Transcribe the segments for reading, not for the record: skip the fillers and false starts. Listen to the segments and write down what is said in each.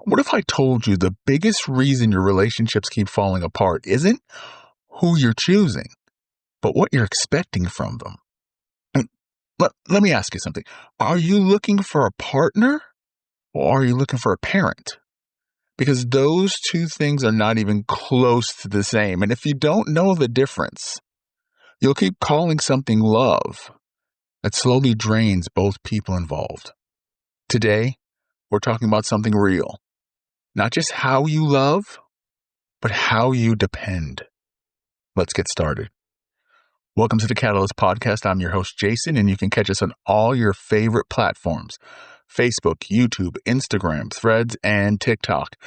What if I told you the biggest reason your relationships keep falling apart isn't who you're choosing, but what you're expecting from them? And let me ask you something. Are you looking for a partner or are you looking for a parent? Because those two things are not even close to the same. And if you don't know the difference, you'll keep calling something love that slowly drains both people involved. Today, we're talking about something real. Not just how you love, but how you depend. Let's get started. Welcome to the Catalyst Podcast. I'm your host, Jason, and you can catch us on all your favorite platforms: Facebook, YouTube, Instagram, Threads, and TikTok.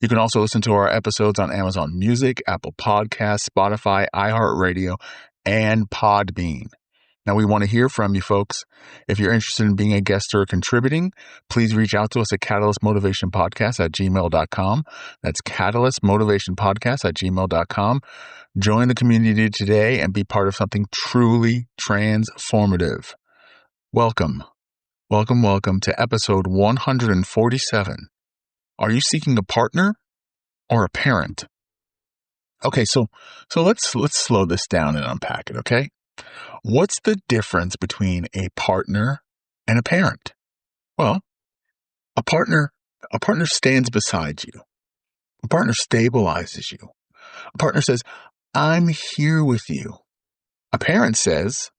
You can also listen to our episodes on Amazon Music, Apple Podcasts, Spotify, iHeartRadio, and Podbean. Now, we want to hear from you, folks. If you're interested in being a guest or contributing, please reach out to us at catalystmotivationpodcast@gmail.com. That's catalystmotivationpodcast@gmail.com. Join the community today and be part of something truly transformative. Welcome to episode 147. Are you seeking a partner or a parent? Okay, so let's slow this down and unpack it, okay? What's the difference between a partner and a parent? Well, a partner stands beside you. A partner stabilizes you. A partner says, I'm here with you. A parent says,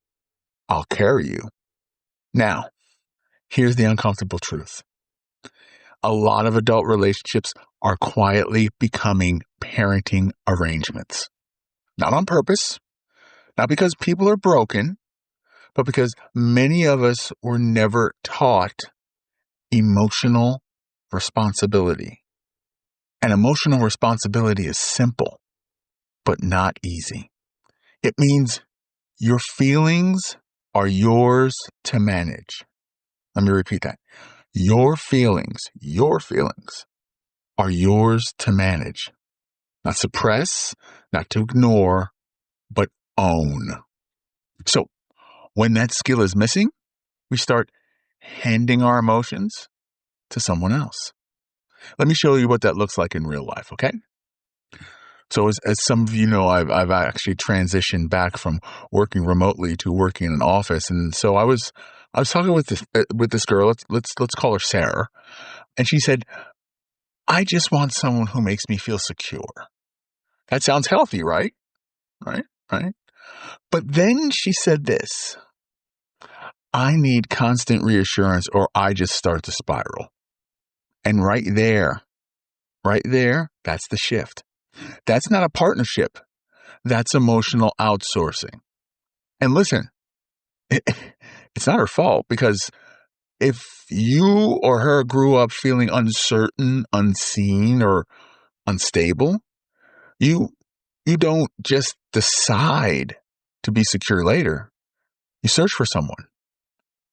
I'll carry you. Now, here's the uncomfortable truth. A lot of adult relationships are quietly becoming parenting arrangements. Not on purpose, not because people are broken, but because many of us were never taught emotional responsibility. And emotional responsibility is simple, but not easy. It means your feelings are yours to manage. Let me repeat that. Your feelings are yours to manage. Not suppress, not to ignore, but own. So when that skill is missing, we start handing our emotions to someone else. Let me show you what that looks like in real life, okay? So as some of you know, I've actually transitioned back from working remotely to working in an office, and so I was talking with this girl. Let's call her Sarah, and she said, "I just want someone who makes me feel secure." That sounds healthy, right? Right? But then she said this: "I need constant reassurance, or I just start to spiral." And right there, that's the shift. That's not a partnership. That's emotional outsourcing. And listen, it's not her fault, because if you or her grew up feeling uncertain, unseen, or unstable, you don't just decide to be secure later. You search for someone.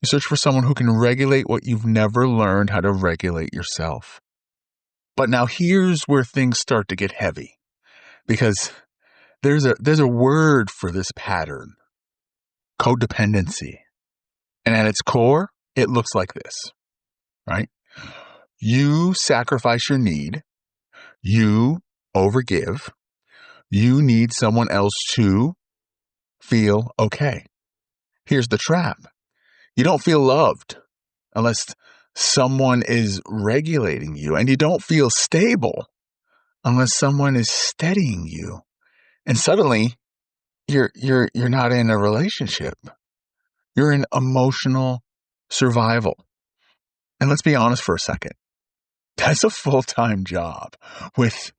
You search for someone who can regulate what you've never learned how to regulate yourself. But now here's where things start to get heavy, because there's a word for this pattern: codependency. And at its core, it looks like this, right? You sacrifice your need. You overgive. You need someone else to feel okay. Here's the trap. You don't feel loved unless someone is regulating you, and you don't feel stable unless someone is steadying you. And suddenly, you're not in a relationship. You're in emotional survival. And let's be honest for a second. That's a full-time job with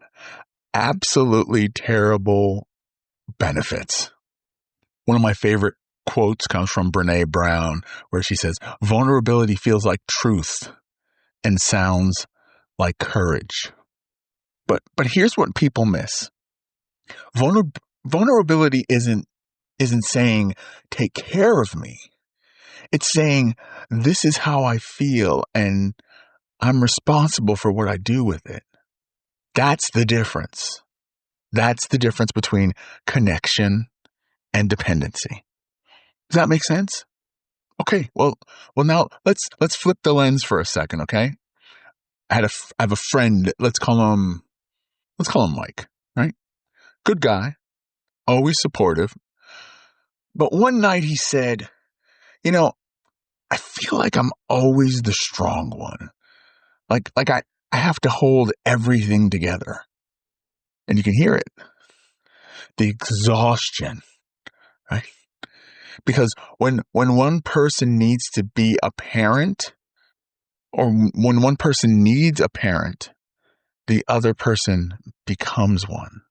absolutely terrible benefits. One of my favorite quotes comes from Brene Brown, where she says, "Vulnerability feels like truth and sounds like courage." But here's what people miss. Vulnerability isn't saying, "Take care of me." It's saying, "This is how I feel, and I'm responsible for what I do with it." That's the difference. That's the difference between connection and dependency. Does that make sense? Okay, well now let's flip the lens for a second, okay? I have a friend. Let's call him Mike. Right, good guy, always supportive. But one night he said, "You know, I feel like I'm always the strong one. I have to hold everything together." And you can hear it, the exhaustion, right? Because when one person needs to be a parent, or when one person needs a parent, the other person becomes one.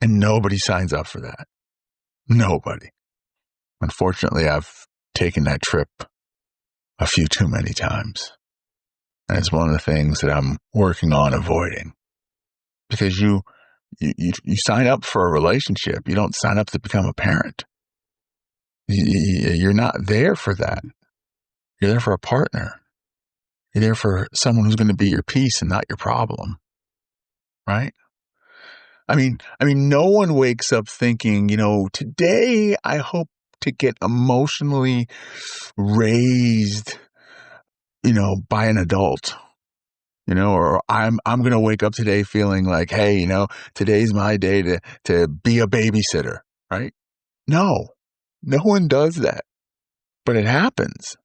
And nobody signs up for that. Nobody. Unfortunately, I've taken that trip a few too many times. And it's one of the things that I'm working on avoiding. Because you sign up for a relationship. You don't sign up to become a parent. You're not there for that. You're there for a partner. You're there for someone who's going to be your peace and not your problem. Right? I mean, no one wakes up thinking, today I hope to get emotionally raised, by an adult, or I'm going to wake up today feeling like, hey, today's my day to be a babysitter, right? No one does that, but it happens.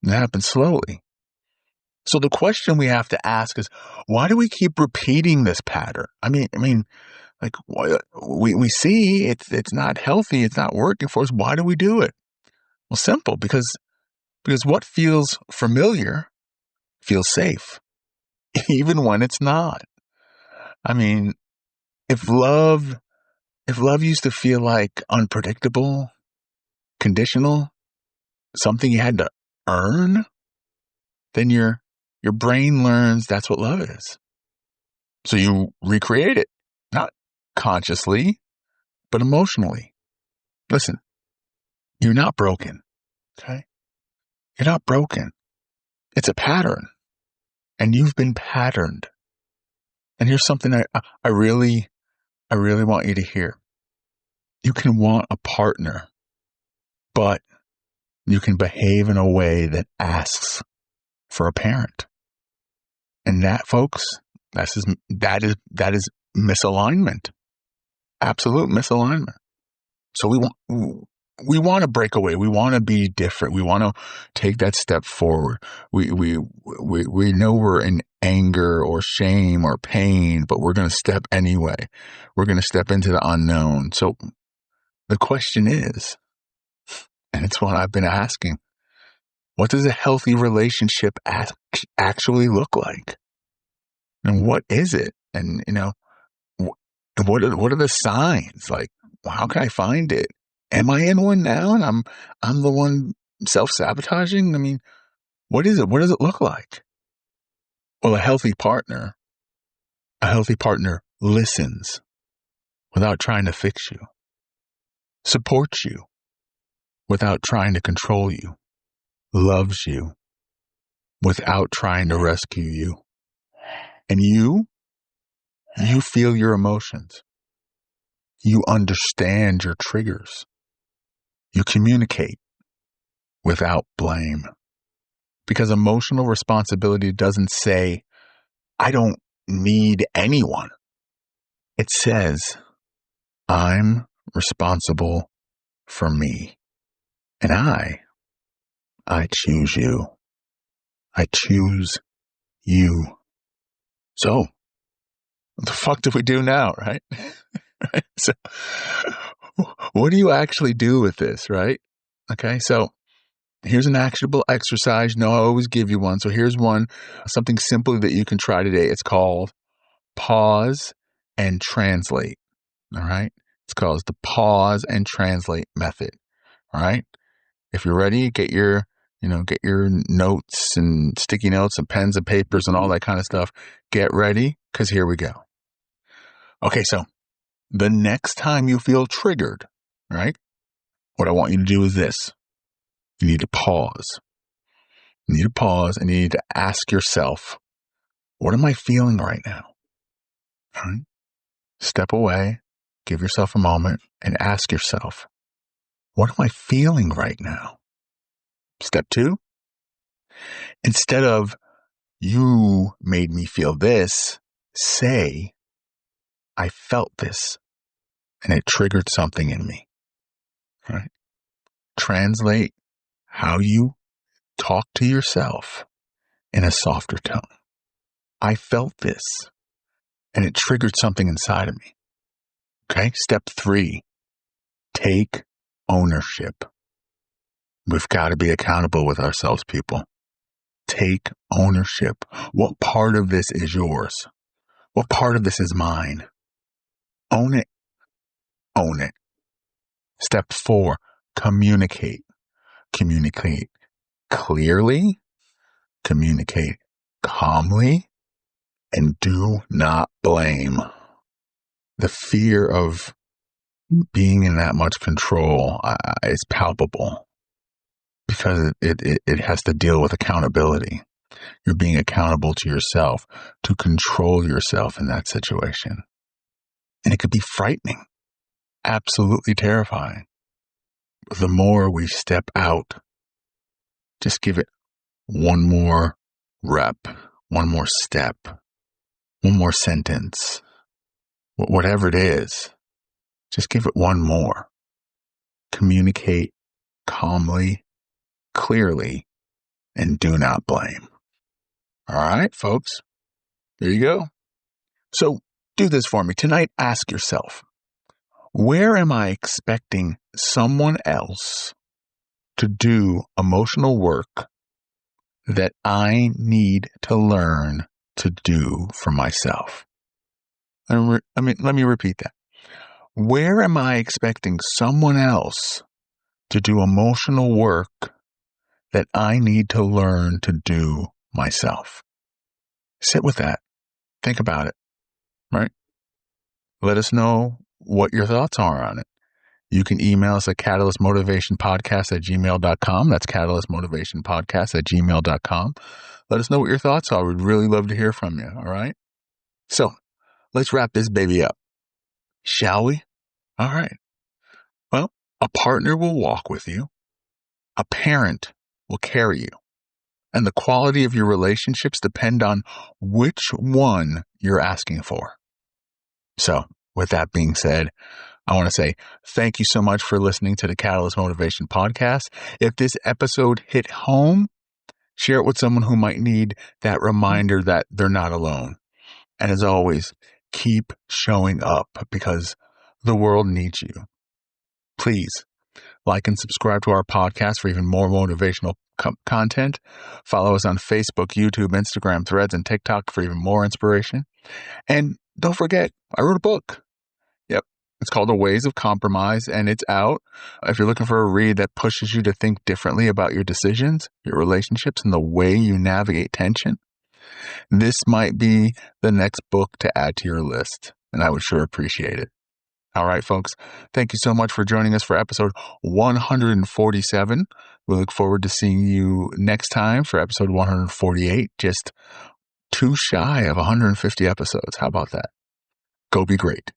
It happens slowly. So the question we have to ask is, why do we keep repeating this pattern? I mean, like, we see it's not healthy. It's not working for us. Why do we do it? Well, simple, because what feels familiar feels safe, even when it's not. I mean, if love used to feel like unpredictable, conditional, something you had to earn, then your brain learns that's what love is. So you recreate it, not consciously, but emotionally. Listen, you're not broken. Okay? You're not broken. It's a pattern, and you've been patterned. And here's something I really want you to hear. You can want a partner, but you can behave in a way that asks for a parent. And that, folks, that is misalignment. Absolute misalignment. So we want to break away. We want to be different. We want to take that step forward. We know we're in anger or shame or pain, but we're going to step anyway. We're going to step into the unknown. So the question is, and it's what I've been asking, what does a healthy relationship actually look like? And what is it? And, what are the signs? Like, how can I find it? Am I in one now? And I'm the one self-sabotaging? I mean, what is it? What does it look like? Well, a healthy partner listens without trying to fix you, supports you without trying to control you, loves you without trying to rescue you. And you feel your emotions. You understand your triggers. You communicate without blame. Because emotional responsibility doesn't say, I don't need anyone. It says, I'm responsible for me. And I choose you. I choose you. So, what the fuck do we do now, right? Right? So, what do you actually do with this, right? Okay, so here's an actionable exercise. No, I always give you one. So here's one, something simple that you can try today. It's called pause and translate. All right. It's called the pause and translate method. All right. If you're ready, get your notes and sticky notes and pens and papers and all that kind of stuff. Get ready, because here we go. Okay. So the next time you feel triggered, right, what I want you to do is this. You need to pause. You need to pause and you need to ask yourself, what am I feeling right now? All right. Step away, give yourself a moment and ask yourself, what am I feeling right now? Step 2, instead of you made me feel this. Say, I felt this and it triggered something in me. Right? Translate how you talk to yourself in a softer tone. I felt this and it triggered something inside of me. Okay. Step 3, take ownership. We've got to be accountable with ourselves, people. Take ownership. What part of this is yours? What part of this is mine? Own it. Own it. Step 4, communicate. Communicate clearly, communicate calmly, and do not blame. The fear of being in that much control is palpable because it has to deal with accountability. You're being accountable to yourself to control yourself in that situation. And it could be frightening, absolutely terrifying. The more we step out, just give it one more rep, one more step, one more sentence, whatever it is, just give it one more. Communicate calmly, clearly, and do not blame. All right, folks, there you go. So do this for me. Tonight, ask yourself, where am I expecting someone else to do emotional work that I need to learn to do for myself? Let me repeat that. Where am I expecting someone else to do emotional work that I need to learn to do myself? Sit with that. Think about it, right? Let us know what your thoughts are on it. You can email us at catalystmotivationpodcast@gmail.com. That's catalystmotivationpodcast@gmail.com. Let us know what your thoughts are. We'd really love to hear from you, all right? So let's wrap this baby up, shall we? All right. Well, a partner will walk with you. A parent will carry you. And the quality of your relationships depend on which one you're asking for. So with that being said, I want to say thank you so much for listening to the Catalyst Motivation Podcast. If this episode hit home, share it with someone who might need that reminder that they're not alone. And as always, keep showing up because the world needs you. Please like and subscribe to our podcast for even more motivational content. Follow us on Facebook, YouTube, Instagram, Threads, and TikTok for even more inspiration. And don't forget, I wrote a book. Yep. It's called The Ways of Compromise, and it's out. If you're looking for a read that pushes you to think differently about your decisions, your relationships, and the way you navigate tension, this might be the next book to add to your list, and I would sure appreciate it. All right, folks, thank you so much for joining us for episode 147. We look forward to seeing you next time for episode 148, just too shy of 150 episodes. How about that? Go be great.